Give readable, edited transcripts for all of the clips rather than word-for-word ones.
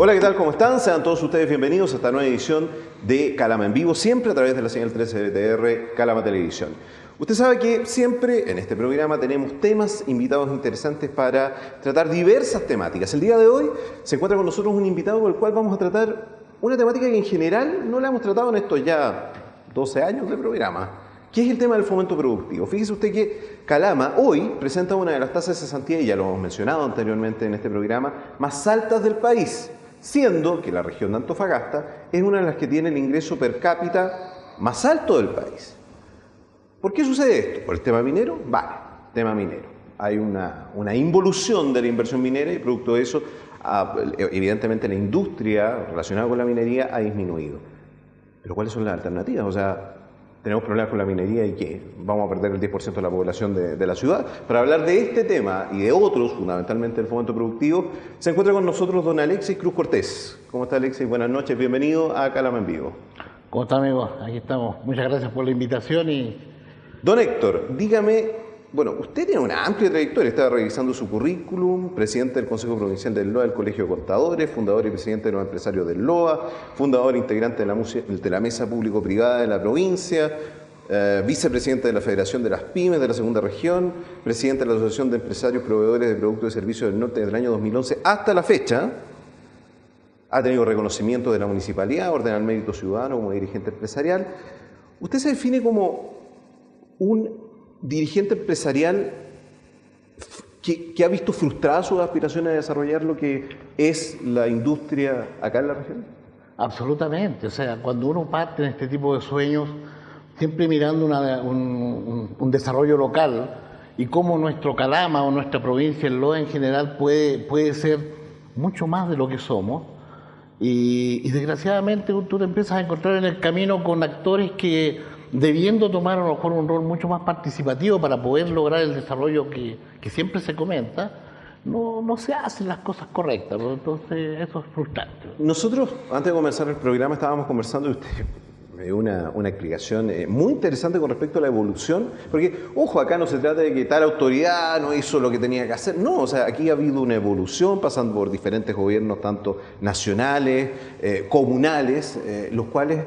Hola, ¿qué tal? ¿Cómo están? Sean todos ustedes bienvenidos a esta nueva edición de Calama en Vivo, siempre a través de la señal 13 de BTR Calama Televisión. Usted sabe que siempre en este programa tenemos temas, invitados interesantes para tratar diversas temáticas. El día de hoy se encuentra con nosotros un invitado con el cual vamos a tratar una temática que en general no la hemos tratado en estos ya 12 años de programa, que es el tema del fomento productivo. Fíjese usted que Calama hoy presenta una de las tasas de cesantía, y ya lo hemos mencionado anteriormente en este programa, más altas del país, siendo que la región de Antofagasta es una de las que tiene el ingreso per cápita más alto del país. ¿Por qué sucede esto? ¿Por el tema minero? Vale, tema minero. Hay una involución de la inversión minera y producto de eso, evidentemente la industria relacionada con la minería ha disminuido. Pero ¿cuáles son las alternativas? O sea, tenemos problemas con la minería y ¿qué? Vamos a perder el 10% de la población de la ciudad. Para hablar de este tema y de otros, fundamentalmente del fomento productivo, se encuentra con nosotros don Alexis Cruz Cortés. ¿Cómo está, Alexis? Buenas noches, bienvenido a Calama en Vivo. ¿Cómo está, amigo? Aquí estamos. Muchas gracias por la invitación y... Don Héctor, dígame, bueno, usted tiene una amplia trayectoria, estaba revisando su currículum, presidente del Consejo Provincial del LOA, del Colegio de Contadores, fundador y presidente de los empresarios del LOA, fundador e integrante de la Mesa Público-Privada de la provincia, vicepresidente de la Federación de las Pymes de la Segunda Región, presidente de la Asociación de Empresarios Proveedores de Productos y Servicios del Norte desde el año 2011 hasta la fecha. Ha tenido reconocimiento de la Municipalidad, orden al mérito ciudadano como dirigente empresarial. Usted se define como un dirigente empresarial que ha visto frustradas sus aspiraciones de desarrollar lo que es la industria acá en la región. Absolutamente. O sea, cuando uno parte en este tipo de sueños, siempre mirando un desarrollo local y cómo nuestro Calama o nuestra provincia, el LOA en general, puede ser mucho más de lo que somos. Y desgraciadamente tú te empiezas a encontrar en el camino con actores que, debiendo tomar a lo mejor un rol mucho más participativo para poder lograr el desarrollo que siempre se comenta, no se hacen las cosas correctas, ¿no? Entonces eso es frustrante. Nosotros, antes de comenzar el programa, estábamos conversando y usted me dio una explicación muy interesante con respecto a la evolución, porque, ojo, acá no se trata de que tal autoridad no hizo lo que tenía que hacer, no, o sea, aquí ha habido una evolución pasando por diferentes gobiernos, tanto nacionales, comunales, los cuales,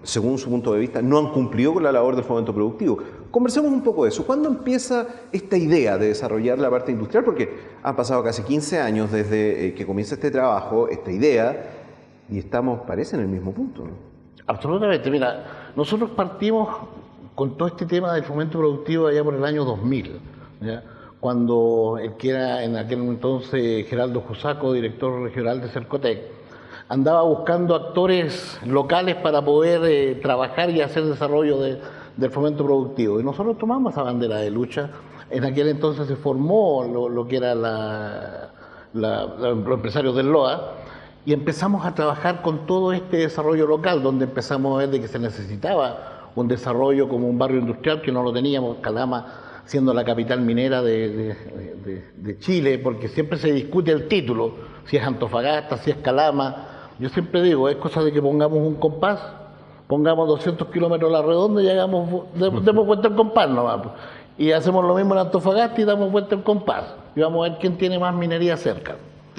según su punto de vista, no han cumplido con la labor del fomento productivo. Conversemos un poco de eso. ¿Cuándo empieza esta idea de desarrollar la parte industrial? Porque han pasado casi 15 años desde que comienza este trabajo, esta idea, y estamos, parece, en el mismo punto, ¿no? Absolutamente. Mira, nosotros partimos con todo este tema del fomento productivo allá por el año 2000, ¿ya? Cuando el que era en aquel entonces Geraldo Jusaco, director regional de Cercotec, andaba buscando actores locales para poder trabajar y hacer desarrollo del fomento productivo. Y nosotros tomamos esa bandera de lucha. En aquel entonces se formó lo que era los empresarios del LOA y empezamos a trabajar con todo este desarrollo local, donde empezamos a ver de que se necesitaba un desarrollo como un barrio industrial que no lo teníamos, Calama siendo la capital minera de Chile, porque siempre se discute el título, si es Antofagasta, si es Calama. Yo siempre digo, es cosa de que pongamos un compás, pongamos 200 kilómetros a la redonda y demos vuelta al compás nomás. Y hacemos lo mismo en Antofagasta y damos vuelta al compás. Y vamos a ver quién tiene más minería cerca.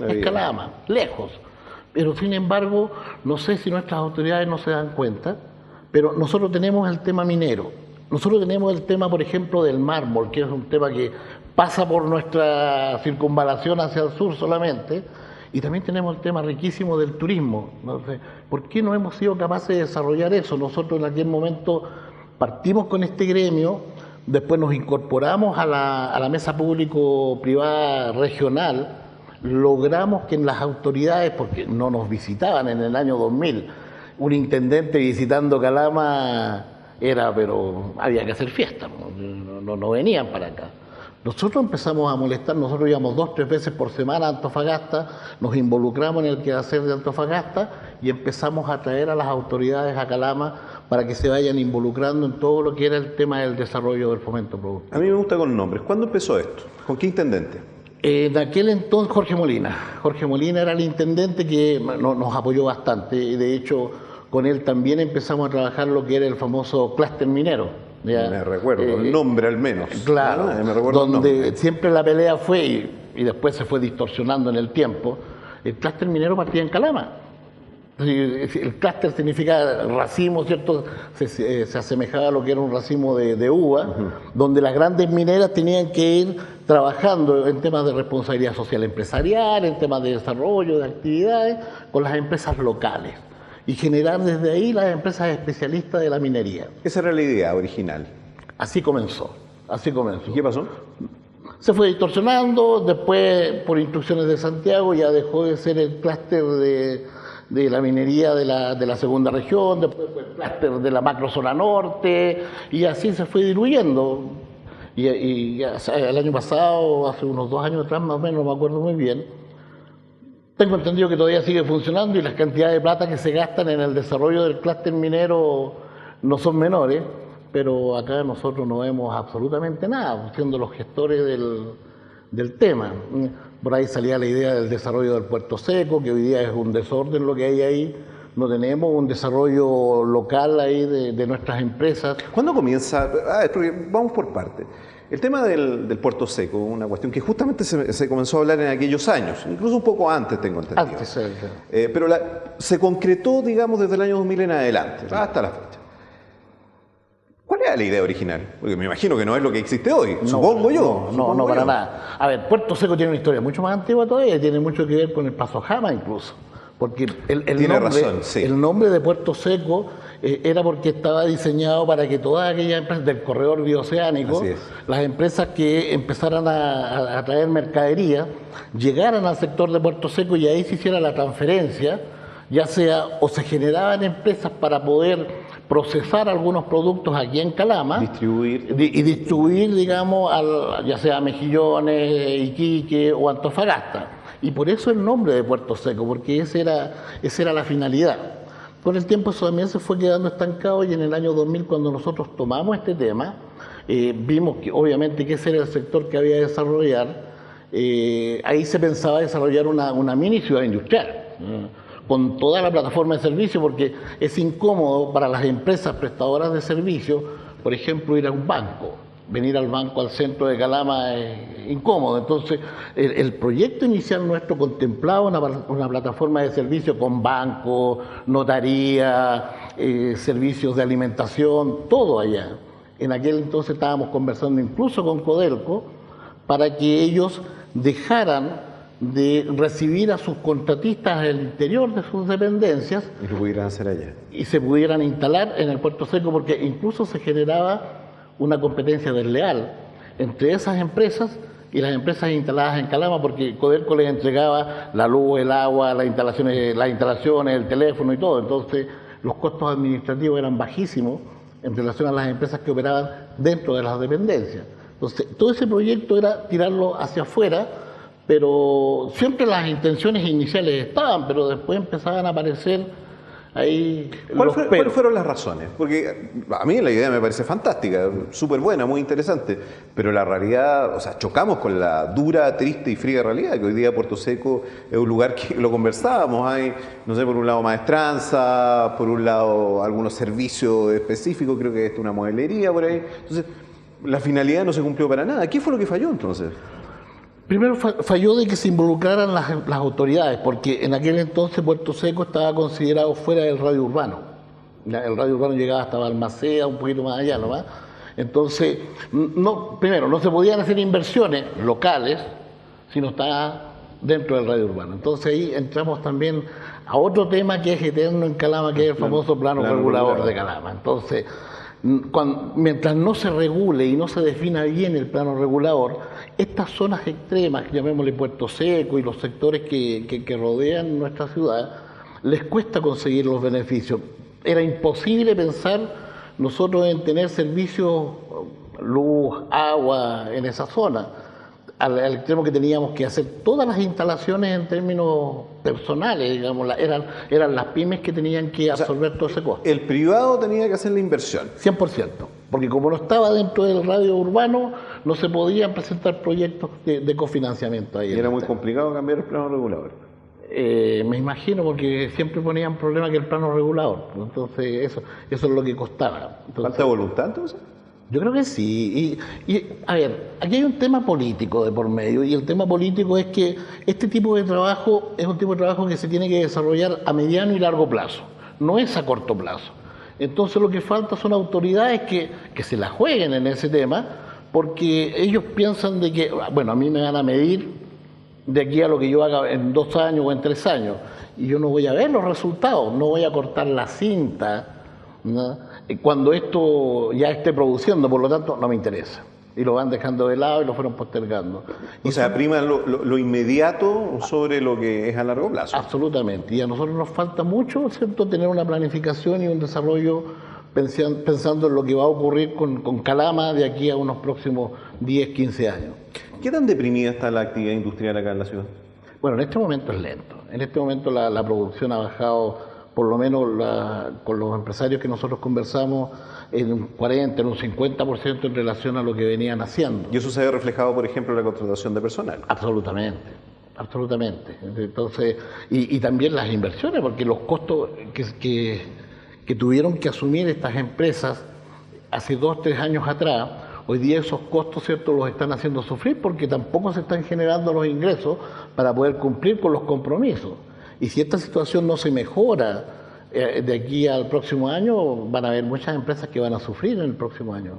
Es Calama, lejos. Pero sin embargo, no sé si nuestras autoridades no se dan cuenta, pero nosotros tenemos el tema minero. Nosotros tenemos el tema, por ejemplo, del mármol, que es un tema que pasa por nuestra circunvalación hacia el sur solamente. Y también tenemos el tema riquísimo del turismo. Entonces, ¿por qué no hemos sido capaces de desarrollar eso? Nosotros en aquel momento partimos con este gremio, después nos incorporamos a la mesa público-privada regional, logramos que en las autoridades, porque no nos visitaban en el año 2000, un intendente visitando Calama pero había que hacer fiesta, no venían para acá. Nosotros empezamos a molestar, nosotros íbamos 2 o 3 veces por semana a Antofagasta, nos involucramos en el quehacer de Antofagasta y empezamos a traer a las autoridades a Calama para que se vayan involucrando en todo lo que era el tema del desarrollo del fomento productivo. A mí me gusta con nombres. ¿Cuándo empezó esto? ¿Con qué intendente? En aquel entonces Jorge Molina. Jorge Molina era el intendente que nos apoyó bastante y de hecho con él también empezamos a trabajar lo que era el famoso clúster minero. ¿Ya? Me recuerdo, el nombre al menos. Claro, me recuerdo donde siempre la pelea fue, y después se fue distorsionando en el tiempo, el clúster minero partía en Calama. El clúster significa racimo, ¿cierto? Se asemejaba a lo que era un racimo de uva, donde las grandes mineras tenían que ir trabajando en temas de responsabilidad social empresarial, en temas de desarrollo, de actividades, con las empresas locales y generar desde ahí las empresas especialistas de la minería. Esa era la idea original. Así comenzó, así comenzó. ¿Y qué pasó? Se fue distorsionando, después por instrucciones de Santiago ya dejó de ser el clúster de la minería de la segunda región, después fue el clúster de la macrozona norte, y así se fue diluyendo. Y ya, o sea, el año pasado, hace unos 2 años atrás más o menos, no me acuerdo muy bien, tengo entendido que todavía sigue funcionando y las cantidades de plata que se gastan en el desarrollo del clúster minero no son menores, pero acá nosotros no vemos absolutamente nada, siendo los gestores del tema. Por ahí salía la idea del desarrollo del Puerto Seco, que hoy día es un desorden lo que hay ahí. No tenemos un desarrollo local ahí de nuestras empresas. ¿Cuándo comienza? Porque vamos por partes. El tema del Puerto Seco, una cuestión que justamente se comenzó a hablar en aquellos años, incluso un poco antes, tengo entendido. Antes, sí. Pero se concretó, digamos, desde el año 2000 en adelante, hasta la fecha. ¿Cuál era la idea original? Porque me imagino que no es lo que existe hoy, supongo yo. No, para nada. A ver, Puerto Seco tiene una historia mucho más antigua todavía, tiene mucho que ver con el Paso Jama incluso. Porque el nombre de Puerto Seco era porque estaba diseñado para que todas aquellas empresas del corredor bioceánico, las empresas que empezaran a traer mercadería, llegaran al sector de Puerto Seco y ahí se hiciera la transferencia, ya sea o se generaban empresas para poder procesar algunos productos aquí en Calama, distribuir, digamos, ya sea a Mejillones, Iquique o Antofagasta. Y por eso el nombre de Puerto Seco, porque esa era la finalidad. Con el tiempo eso también se fue quedando estancado y en el año 2000, cuando nosotros tomamos este tema, vimos que obviamente que ese era el sector que había que desarrollar. Ahí se pensaba desarrollar una mini ciudad industrial, con toda la plataforma de servicio, porque es incómodo para las empresas prestadoras de servicios, por ejemplo, ir a un banco. Venir al banco, al centro de Calama es incómodo. Entonces, el proyecto inicial nuestro contemplaba una plataforma de servicio con banco, notaría, servicios de alimentación, todo allá. En aquel entonces estábamos conversando incluso con Codelco para que ellos dejaran de recibir a sus contratistas en el interior de sus dependencias y lo pudieran hacer allá. Y se pudieran instalar en el Puerto Seco, porque incluso se generaba una competencia desleal entre esas empresas y las empresas instaladas en Calama, porque Codelco les entregaba la luz, el agua, las instalaciones, el teléfono y todo. Entonces los costos administrativos eran bajísimos en relación a las empresas que operaban dentro de las dependencias. Entonces todo ese proyecto era tirarlo hacia afuera, pero siempre las intenciones iniciales estaban, pero después empezaban a aparecer ahí. ¿Cuáles fueron las razones? Porque a mí la idea me parece fantástica, súper buena, muy interesante, pero la realidad, o sea, chocamos con la dura, triste y fría realidad, que hoy día Puerto Seco es un lugar que lo conversábamos, hay, no sé, por un lado maestranza, por un lado algunos servicios específicos, creo que es una modelería por ahí. Entonces, la finalidad no se cumplió para nada. ¿Qué fue lo que falló entonces? Primero falló de que se involucraran las autoridades, porque en aquel entonces Puerto Seco estaba considerado fuera del radio urbano. El radio urbano llegaba hasta Balmaceda, un poquito más allá nomás. Entonces, primero, no se podían hacer inversiones locales si no estaba dentro del radio urbano. Entonces ahí entramos también a otro tema que es eterno en Calama, que es el famoso plano regulador de Calama. Entonces, mientras no se regule y no se defina bien el plano regulador, estas zonas extremas, llamémosle Puerto Seco y los sectores que rodean nuestra ciudad, les cuesta conseguir los beneficios. Era imposible pensar nosotros en tener servicios, luz, agua en esa zona, al extremo que teníamos que hacer todas las instalaciones en términos personales, digamos, eran las pymes que tenían que absorber todo ese costo. El privado tenía que hacer la inversión. 100%, porque como no estaba dentro del radio urbano, no se podían presentar proyectos de cofinanciamiento ahí. Y era muy complicado cambiar el plano regulador. Me imagino, porque siempre ponían problema que el plano regulador, entonces eso es lo que costaba. Entonces, ¿falta voluntad entonces? Yo creo que sí. A ver, aquí hay un tema político de por medio, y el tema político es que este tipo de trabajo es un tipo de trabajo que se tiene que desarrollar a mediano y largo plazo, no es a corto plazo. Entonces lo que falta son autoridades que se la jueguen en ese tema, porque ellos piensan de que, bueno, a mí me van a medir de aquí a lo que yo haga en 2 años o en 3 años, y yo no voy a ver los resultados, no voy a cortar la cinta, ¿no? Cuando esto ya esté produciendo, por lo tanto, no me interesa. Y lo van dejando de lado y lo fueron postergando. O sea, prima lo inmediato sobre lo que es a largo plazo. Absolutamente. Y a nosotros nos falta mucho, ¿cierto?, tener una planificación y un desarrollo pensando en lo que va a ocurrir con Calama de aquí a unos próximos 10, 15 años. ¿Qué tan deprimida está la actividad industrial acá en la ciudad? Bueno, en este momento es lento. En este momento la producción ha bajado, por lo menos con los empresarios que nosotros conversamos, en un 40, en un 50% en relación a lo que venían haciendo. ¿Y eso se ve reflejado, por ejemplo, en la contratación de personal? Absolutamente, absolutamente. Entonces, y también las inversiones, porque los costos que tuvieron que asumir estas empresas hace 2, 3 años atrás, hoy día esos costos, ¿cierto?, los están haciendo sufrir porque tampoco se están generando los ingresos para poder cumplir con los compromisos. Y si esta situación no se mejora de aquí al próximo año, van a haber muchas empresas que van a sufrir en el próximo año.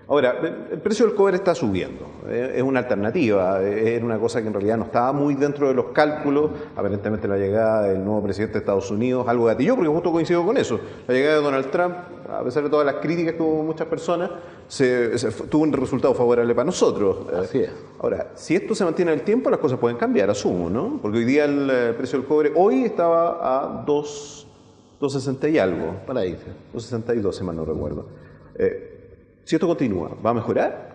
Ahora, el precio del cobre está subiendo, es una alternativa, era una cosa que en realidad no estaba muy dentro de los cálculos. Aparentemente la llegada del nuevo presidente de Estados Unidos algo gatilló, porque justo coincido con eso. La llegada de Donald Trump, a pesar de todas las críticas que tuvo muchas personas, tuvo un resultado favorable para nosotros. Así es. Ahora, si esto se mantiene en el tiempo, las cosas pueden cambiar, asumo, ¿no? Porque hoy día el precio del cobre, hoy estaba a 2.60 y algo. Para ahí. 2.62, si mal no recuerdo. Si esto continúa, ¿va a mejorar?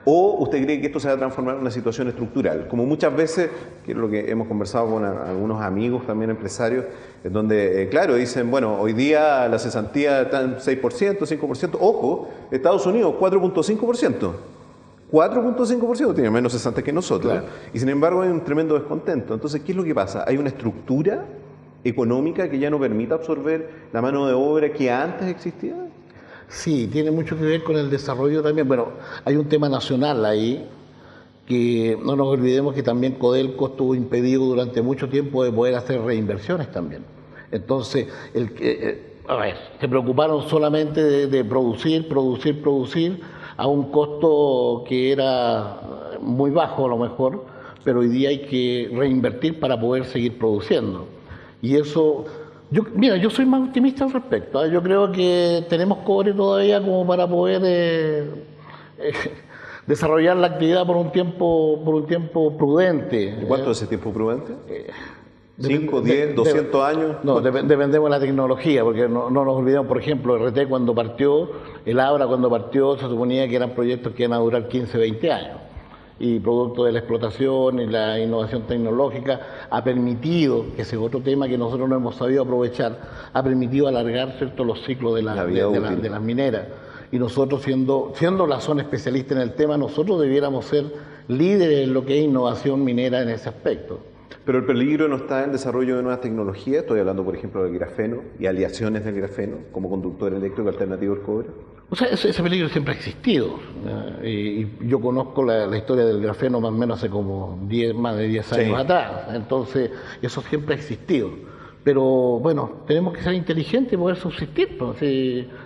¿O usted cree que esto se va a transformar en una situación estructural? Como muchas veces, que es lo que hemos conversado con algunos amigos también empresarios, en donde, claro, dicen, bueno, hoy día la cesantía está en 6%, 5%, ojo, Estados Unidos 4.5%. 4.5% tiene menos cesantes que nosotros, claro. Y sin embargo hay un tremendo descontento. Entonces, ¿qué es lo que pasa? Hay una estructura económica que ya no permite absorber la mano de obra que antes existía. Sí, tiene mucho que ver con el desarrollo también. Bueno, hay un tema nacional ahí, que no nos olvidemos que también Codelco estuvo impedido durante mucho tiempo de poder hacer reinversiones también. Entonces, se preocuparon solamente de producir a un costo que era muy bajo a lo mejor, pero hoy día hay que reinvertir para poder seguir produciendo. Y eso... Yo soy más optimista al respecto, ¿eh? Yo creo que tenemos cobre todavía como para poder desarrollar la actividad por un tiempo prudente. ¿Y cuánto es ese tiempo prudente? 5, 10, 200 años. No, dependemos de la tecnología, porque no nos olvidemos, por ejemplo, RT cuando partió, el Abra cuando partió, se suponía que eran proyectos que iban a durar 15, 20 años. Y producto de la explotación y la innovación tecnológica ha permitido, que ese es otro tema que nosotros no hemos sabido aprovechar, ha permitido alargar, ¿cierto?, los ciclos de las mineras. Y nosotros, siendo la zona especialista en el tema, nosotros debiéramos ser líderes en lo que es innovación minera en ese aspecto. Pero el peligro no está en el desarrollo de nuevas tecnologías. Estoy hablando, por ejemplo, del grafeno y aleaciones del grafeno como conductor eléctrico alternativo al cobre. O sea, ese peligro siempre ha existido. Y yo conozco la historia del grafeno más o menos hace como más de 10 años atrás. Entonces, eso siempre ha existido. Pero bueno, tenemos que ser inteligentes y poder subsistir. Pues,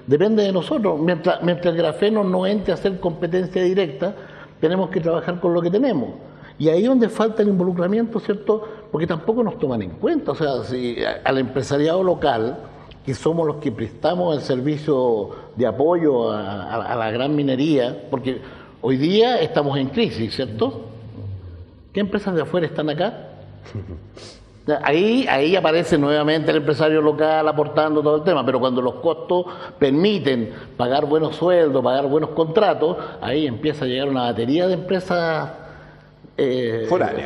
depende de nosotros. Mientras el grafeno no entre a hacer competencia directa, tenemos que trabajar con lo que tenemos. Y ahí es donde falta el involucramiento, ¿cierto? Porque tampoco nos toman en cuenta. O sea, si al empresariado local, que somos los que prestamos el servicio de apoyo a la gran minería, porque hoy día estamos en crisis, ¿cierto? ¿Qué empresas de afuera están acá? Ahí aparece nuevamente el empresario local aportando todo el tema, pero cuando los costos permiten pagar buenos sueldos, pagar buenos contratos, ahí empieza a llegar una batería de empresas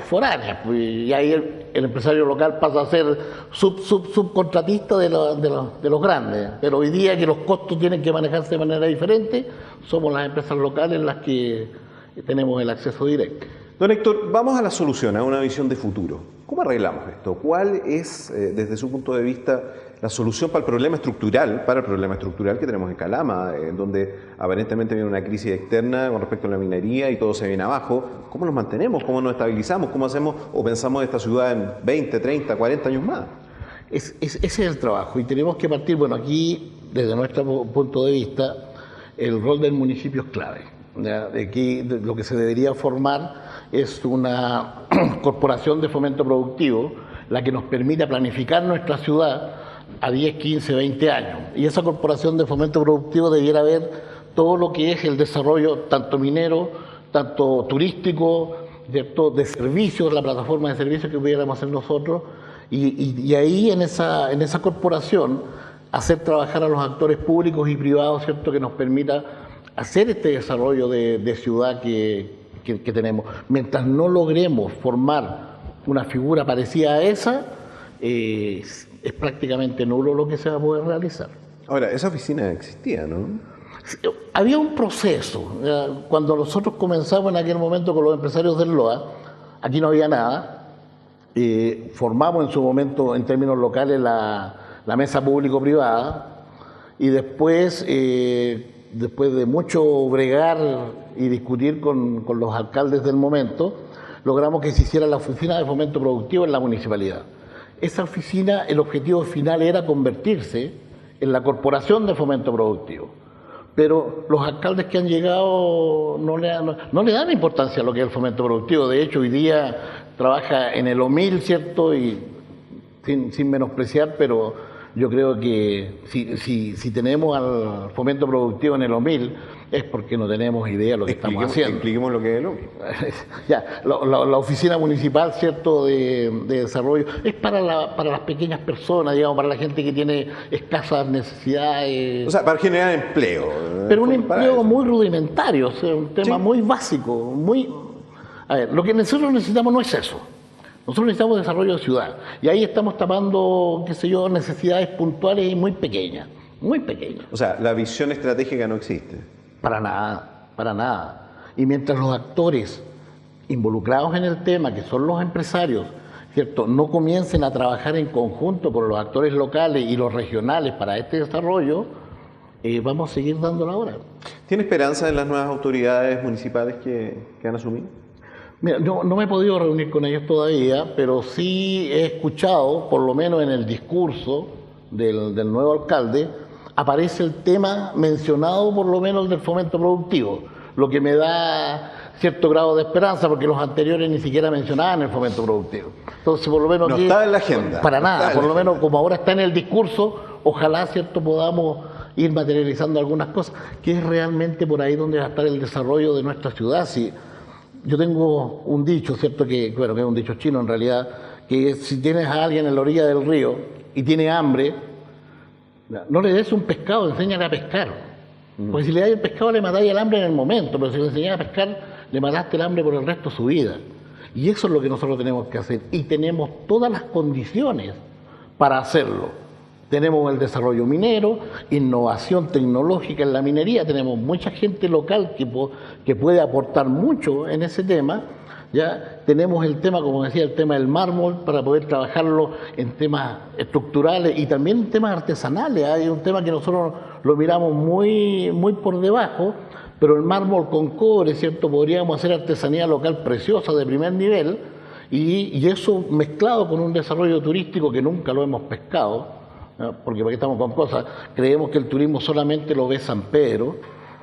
foráneas. Y ahí el empresario local pasa a ser subcontratista de los grandes. Pero hoy día que los costos tienen que manejarse de manera diferente, somos las empresas locales las que tenemos el acceso directo. Don Héctor, vamos a la solución, a una visión de futuro. ¿Cómo arreglamos esto? ¿Cuál es, desde su punto de vista, la solución para el problema estructural, que tenemos en Calama, en donde aparentemente viene una crisis externa con respecto a la minería y todo se viene abajo. ¿Cómo nos mantenemos? ¿Cómo nos estabilizamos? ¿Cómo hacemos o pensamos esta ciudad en 20, 30, 40 años más? Ese es el trabajo y tenemos que partir, bueno, aquí desde nuestro punto de vista, el rol del municipio es clave. ¿Ya? Aquí lo que se debería formar es una corporación de fomento productivo, la que nos permita planificar nuestra ciudad a 10, 15, 20 años. Y esa corporación de fomento productivo debiera ver todo lo que es el desarrollo tanto minero, tanto turístico, ¿cierto?, de servicios, la plataforma de servicios que pudiéramos hacer nosotros, y ahí en esa corporación hacer trabajar a los actores públicos y privados, ¿cierto?, que nos permita hacer este desarrollo de ciudad que tenemos. Mientras no logremos formar una figura parecida a esa, es prácticamente nulo lo que se va a poder realizar. Ahora, esa oficina existía, ¿no? Había un proceso. Cuando nosotros comenzamos en aquel momento con los empresarios del LOA, aquí no había nada. Formamos en su momento, en términos locales, la mesa público-privada, y después de mucho bregar y discutir con los alcaldes del momento, logramos que se hiciera la oficina de fomento productivo en la municipalidad. Esa oficina, el objetivo final era convertirse en la corporación de fomento productivo. Pero los alcaldes que han llegado no le dan importancia a lo que es el fomento productivo. De hecho, hoy día trabaja en el OMIL, ¿cierto? Y sin menospreciar, pero yo creo que si tenemos al fomento productivo en el OMIL es porque no tenemos idea de lo que estamos haciendo. Expliquemos lo que es el OMIL. Ya, la oficina municipal, ¿cierto?, de desarrollo es para las pequeñas personas, digamos, para la gente que tiene escasas necesidades. O sea, para generar empleo. Pero un empleo muy rudimentario, o sea, un tema muy básico, A ver, lo que nosotros necesitamos no es eso. Nosotros necesitamos desarrollo de ciudad. Y ahí estamos tapando, qué sé yo, necesidades puntuales y muy pequeñas. Muy pequeñas. O sea, la visión estratégica no existe. Para nada, para nada. Y mientras los actores involucrados en el tema, que son los empresarios, ¿cierto?, no comiencen a trabajar en conjunto con los actores locales y los regionales para este desarrollo, vamos a seguir dando la hora. ¿Tiene esperanza en las nuevas autoridades municipales que han asumido? Mira, no me he podido reunir con ellos todavía, pero sí he escuchado, por lo menos en el discurso del nuevo alcalde, aparece el tema mencionado por lo menos del fomento productivo, lo que me da cierto grado de esperanza, porque los anteriores ni siquiera mencionaban el fomento productivo. Entonces, por lo menos no aquí, está en la agenda. Para nada, por lo menos como ahora está en el discurso, ojalá, ¿cierto?, podamos ir materializando algunas cosas, que es realmente por ahí donde va a estar el desarrollo de nuestra ciudad. Si yo tengo un dicho, ¿cierto?, que es un dicho chino en realidad, que si tienes a alguien en la orilla del río y tiene hambre, no le des un pescado, enséñale a pescar. Porque si le das el pescado le matáis el hambre en el momento, pero si le enseñas a pescar, le mataste el hambre por el resto de su vida. Y eso es lo que nosotros tenemos que hacer. Y tenemos todas las condiciones para hacerlo. Tenemos el desarrollo minero, innovación tecnológica en la minería, tenemos mucha gente local que puede aportar mucho en ese tema. Ya tenemos el tema, como decía, el tema del mármol para poder trabajarlo en temas estructurales y también en temas artesanales. Hay un tema que nosotros lo miramos muy por debajo, pero el mármol con cobre, ¿cierto? Podríamos hacer artesanía local preciosa de primer nivel y eso mezclado con un desarrollo turístico que nunca lo hemos pescado, ¿ya? Porque aquí estamos con cosas, creemos que el turismo solamente lo ve San Pedro,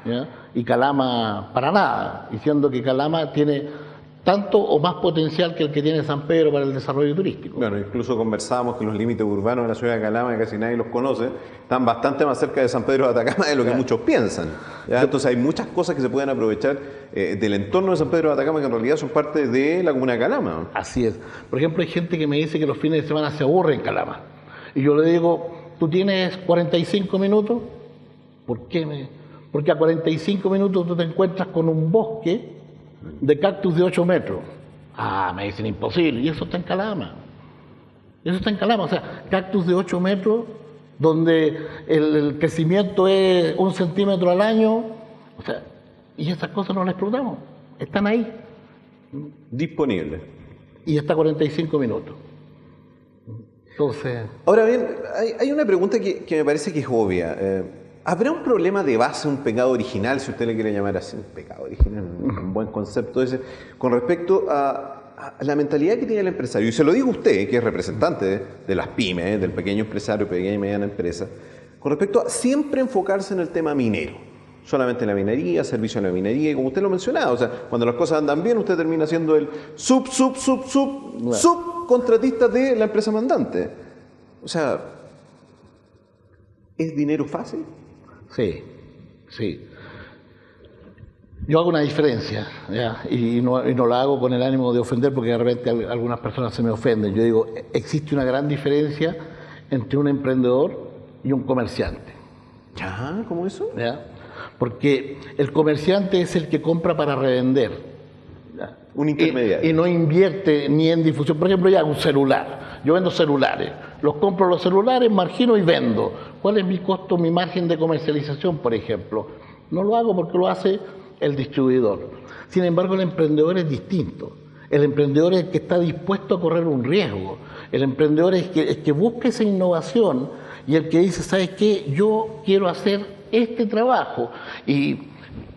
¿ya? Y Calama para nada, diciendo que Calama tiene tanto o más potencial que el que tiene San Pedro para el desarrollo turístico. Bueno, incluso conversábamos que los límites urbanos de la ciudad de Calama, que casi nadie los conoce, están bastante más cerca de San Pedro de Atacama de lo que muchos piensan. ¿Ya? Entonces hay muchas cosas que se pueden aprovechar del entorno de San Pedro de Atacama que en realidad son parte de la comuna de Calama. Así es. Por ejemplo, hay gente que me dice que los fines de semana se aburre en Calama. Y yo le digo, ¿tú tienes 45 minutos? ¿Por qué? Porque a 45 minutos tú te encuentras con un bosque de cactus de 8 metros. Ah, me dicen imposible. Y eso está en Calama. Eso está en Calama. O sea, cactus de 8 metros, donde el crecimiento es 1 centímetro al año. O sea, y esas cosas no las explotamos. Están ahí. Disponible. Y hasta 45 minutos. Entonces... Ahora bien, hay una pregunta que me parece que es obvia. ¿Habrá un problema de base, un pecado original, si usted le quiere llamar así, un pecado original, un buen concepto ese, con respecto a la mentalidad que tiene el empresario? Y se lo digo a usted, que es representante de las pymes, del pequeño empresario, pequeña y mediana empresa, con respecto a siempre enfocarse en el tema minero. Solamente en la minería, servicio en la minería, y como usted lo mencionaba, o sea, cuando las cosas andan bien, usted termina siendo el subcontratista de la empresa mandante. O sea, ¿es dinero fácil? Sí, sí. Yo hago una diferencia, ¿ya? Y no la hago con el ánimo de ofender, porque de repente algunas personas se me ofenden. Yo digo, existe una gran diferencia entre un emprendedor y un comerciante. ¿Ya? ¿Cómo eso? ¿Ya? Porque el comerciante es el que compra para revender. ¿Ya? Un intermediario. Y no invierte ni en difusión. Por ejemplo, ya un celular. Yo vendo celulares. Los compro los celulares, margino y vendo. ¿Cuál es mi costo, mi margen de comercialización, por ejemplo? No lo hago porque lo hace el distribuidor. Sin embargo, el emprendedor es distinto. El emprendedor es el que está dispuesto a correr un riesgo. El emprendedor es el que busca esa innovación y el que dice, ¿sabes qué? Yo quiero hacer este trabajo. Y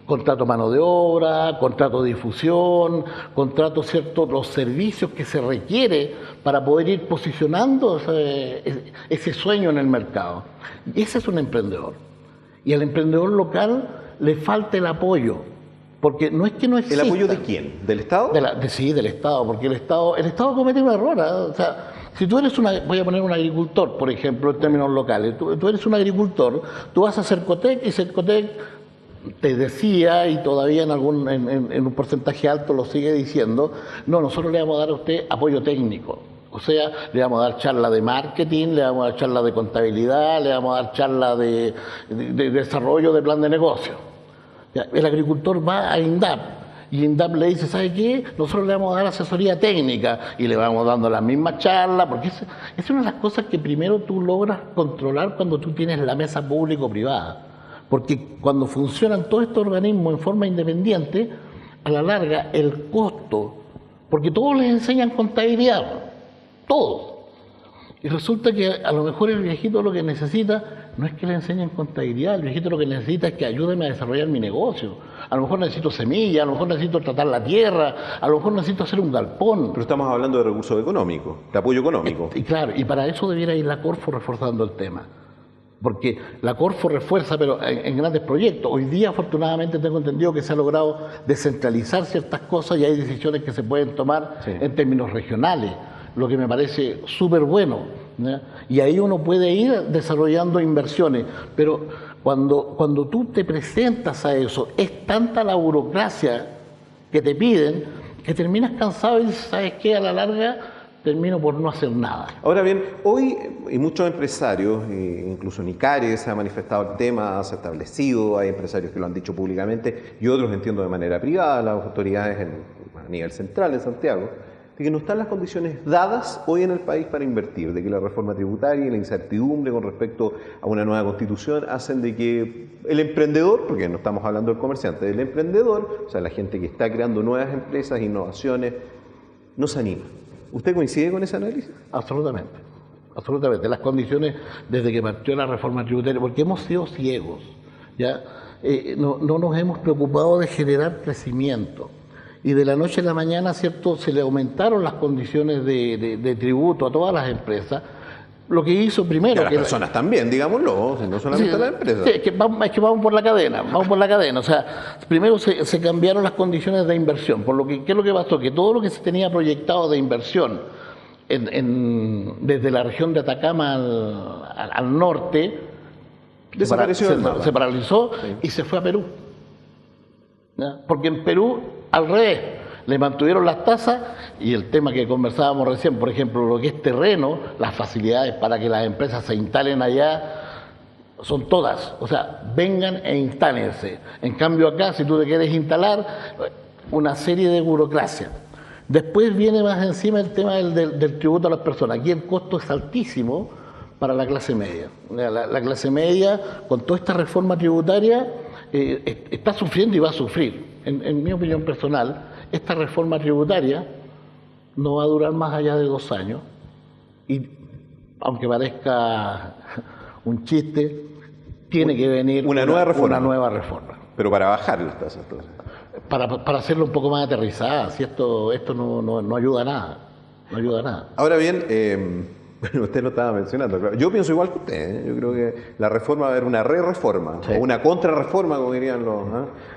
contrato mano de obra, contrato de difusión, contrato los servicios que se requiere para poder ir posicionando ese sueño en el mercado. Y ese es un emprendedor. Y al emprendedor local le falta el apoyo, porque no es que no exista. ¿El apoyo de quién? ¿Del Estado? Sí, del Estado, porque el Estado comete un error. O sea, si tú eres voy a poner un agricultor, por ejemplo, en términos locales, tú eres un agricultor, tú vas a Cercotec y Cercotec te decía, y todavía en un porcentaje alto lo sigue diciendo, no, nosotros le vamos a dar a usted apoyo técnico. O sea, le vamos a dar charla de marketing, le vamos a dar charla de contabilidad, le vamos a dar charla de desarrollo de plan de negocio. Ya, el agricultor va a INDAP y INDAP le dice, ¿sabe qué? Nosotros le vamos a dar asesoría técnica y le vamos dando las mismas charlas, porque es una de las cosas que primero tú logras controlar cuando tú tienes la mesa público-privada. Porque cuando funcionan todos estos organismos en forma independiente, a la larga el costo, porque todos les enseñan contabilidad, todos. Y resulta que a lo mejor el viejito lo que necesita no es que le enseñen contabilidad, el viejito lo que necesita es que ayúdeme a desarrollar mi negocio. A lo mejor necesito semilla, a lo mejor necesito tratar la tierra, a lo mejor necesito hacer un galpón. Pero estamos hablando de recursos económicos, de apoyo económico. Y claro, y para eso debiera ir la Corfo reforzando el tema. Porque la Corfo refuerza, pero en grandes proyectos. Hoy día, afortunadamente, tengo entendido que se ha logrado descentralizar ciertas cosas y hay decisiones que se pueden tomar en términos regionales, lo que me parece súper bueno, ¿ya? Y ahí uno puede ir desarrollando inversiones, pero cuando tú te presentas a eso, es tanta la burocracia que te piden que terminas cansado y dices, ¿sabes qué? A la larga termino por no hacer nada. Ahora bien, hoy hay muchos empresarios, incluso Nicare se ha manifestado el tema, se ha establecido, hay empresarios que lo han dicho públicamente y otros entiendo de manera privada, las autoridades a nivel central en Santiago, de que no están las condiciones dadas hoy en el país para invertir, de que la reforma tributaria y la incertidumbre con respecto a una nueva constitución hacen de que el emprendedor, porque no estamos hablando del comerciante, del emprendedor, o sea, la gente que está creando nuevas empresas, innovaciones, no se anima. ¿Usted coincide con ese análisis? Absolutamente, absolutamente. Las condiciones desde que partió la reforma tributaria, porque hemos sido ciegos, ¿ya? No nos hemos preocupado de generar crecimiento. Y de la noche a la mañana, ¿cierto?, se le aumentaron las condiciones de tributo a todas las empresas. Lo que hizo primero... Y a las personas también, digámoslo, no solamente a las empresas. Sí, es que vamos por la cadena, O sea, primero se cambiaron las condiciones de inversión. ¿Qué es lo que pasó? Que todo lo que se tenía proyectado de inversión desde la región de Atacama al norte... Desapareció del mapa. Se paralizó y se fue a Perú. ¿Ya? Porque en Perú, al revés, le mantuvieron las tasas y el tema que conversábamos recién, por ejemplo, lo que es terreno, las facilidades para que las empresas se instalen allá son todas, o sea, vengan e instálense. En cambio acá, si tú te quieres instalar, una serie de burocracia. Después viene más encima el tema del tributo a las personas. Aquí el costo es altísimo para la clase media. La clase media, con toda esta reforma tributaria, está sufriendo y va a sufrir. En mi opinión personal, esta reforma tributaria no va a durar más allá de 2 años y aunque parezca un chiste, tiene que venir una nueva reforma. Una nueva reforma. Pero para bajar las tasas, entonces. Para hacerlo un poco más aterrizada, si esto no ayuda a nada. No ayuda a nada. Ahora bien, bueno, usted lo estaba mencionando, claro. Yo pienso igual que usted, ¿eh? Yo creo que la reforma va a haber una re-reforma, sí, o una contra-reforma, como dirían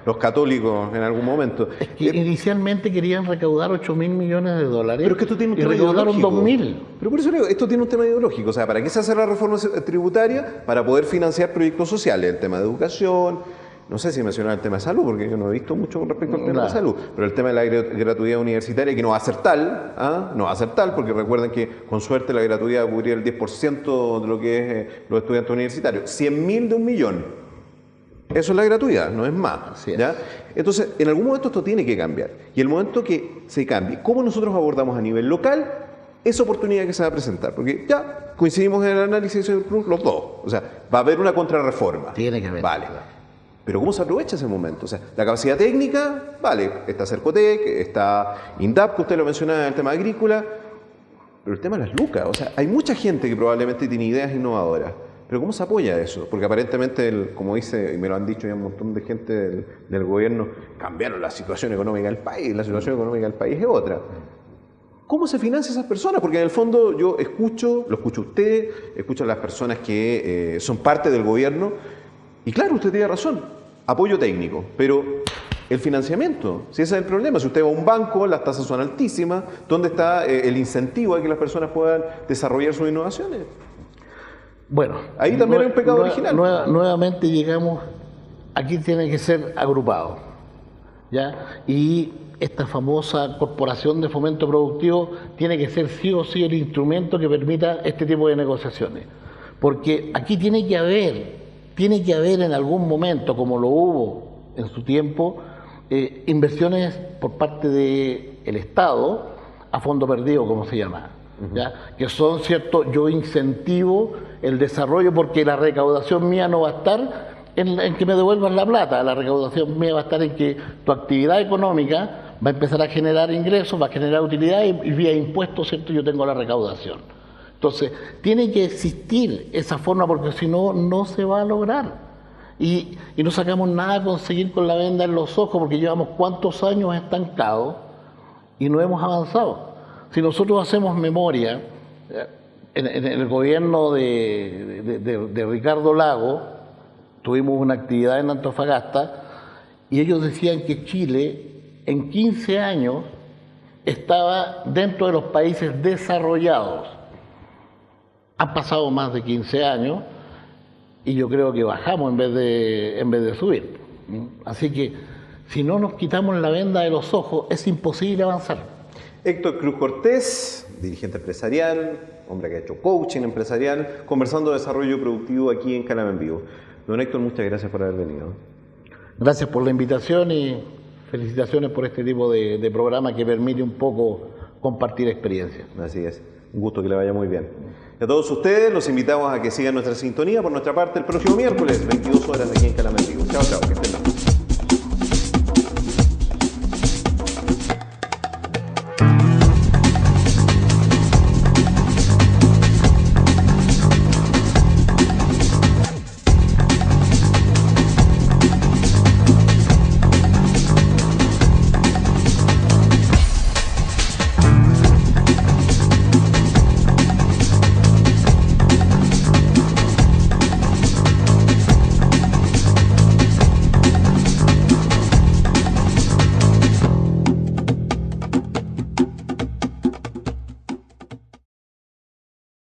los católicos en algún momento. Es que inicialmente querían recaudar 8.000 millones de dólares, pero es que esto tiene un tema recaudaron ideológico. 2.000. Pero por eso digo, esto tiene un tema ideológico. O sea, ¿para qué se hace la reforma tributaria? Para poder financiar proyectos sociales, el tema de educación. No sé si mencionar el tema de salud, porque yo no he visto mucho con respecto al tema de salud, pero el tema de la gratuidad universitaria, que no va a ser tal, no va a ser tal, porque recuerden que con suerte la gratuidad cubriría el 10% de lo que es los estudiantes universitarios, 100.000 de 1.000.000. Eso es la gratuidad, no es más. ¿Ya? Entonces, en algún momento esto tiene que cambiar. Y el momento que se cambie, ¿cómo nosotros abordamos a nivel local esa oportunidad que se va a presentar? Porque ya coincidimos en el análisis de los dos. O sea, va a haber una contrarreforma. Tiene que haber. Vale. Pero ¿cómo se aprovecha ese momento? O sea, la capacidad técnica, vale, está Cercotec, está INDAP, que usted lo mencionaba en el tema agrícola, pero el tema de las lucas, o sea, hay mucha gente que probablemente tiene ideas innovadoras, pero ¿cómo se apoya eso? Porque aparentemente, como dice, y me lo han dicho ya un montón de gente del gobierno, cambiaron la situación económica del país, la situación económica del país es otra. ¿Cómo se financia esas personas? Porque en el fondo yo lo escucho usted, escucho a las personas que son parte del gobierno. Y claro, usted tiene razón, apoyo técnico, pero el financiamiento, si ese es el problema, si usted va a un banco, las tasas son altísimas, ¿dónde está el incentivo a que las personas puedan desarrollar sus innovaciones? Bueno, ahí también hay un pecado original. Nuevamente llegamos, aquí tiene que ser agrupado, ¿ya? Y esta famosa corporación de fomento productivo tiene que ser sí o sí el instrumento que permita este tipo de negociaciones, porque aquí tiene que haber en algún momento, como lo hubo en su tiempo, inversiones por parte del Estado a fondo perdido, como se llama, ¿ya? Que son, cierto, yo incentivo el desarrollo porque la recaudación mía no va a estar en que me devuelvan la plata, la recaudación mía va a estar en que tu actividad económica va a empezar a generar ingresos, va a generar utilidad y vía impuestos, cierto, yo tengo la recaudación. Entonces, tiene que existir esa forma porque si no, no se va a lograr. Y no sacamos nada con seguir con la venda en los ojos porque llevamos cuántos años estancados y no hemos avanzado. Si nosotros hacemos memoria, en el gobierno de Ricardo Lagos, tuvimos una actividad en Antofagasta y ellos decían que Chile en 15 años estaba dentro de los países desarrollados. Han pasado más de 15 años y yo creo que bajamos en vez de subir. Así que si no nos quitamos la venda de los ojos, es imposible avanzar. Héctor Cruz Cortés, dirigente empresarial, hombre que ha hecho coaching empresarial, conversando de desarrollo productivo aquí en Calama en Vivo. Don Héctor, muchas gracias por haber venido. Gracias por la invitación y felicitaciones por este tipo de programa que permite un poco compartir experiencias. Así es. Un gusto, que le vaya muy bien. Y a todos ustedes los invitamos a que sigan nuestra sintonía por nuestra parte el próximo miércoles, 22 horas aquí en Calama en Vivo. Chao, chao, que estén bien.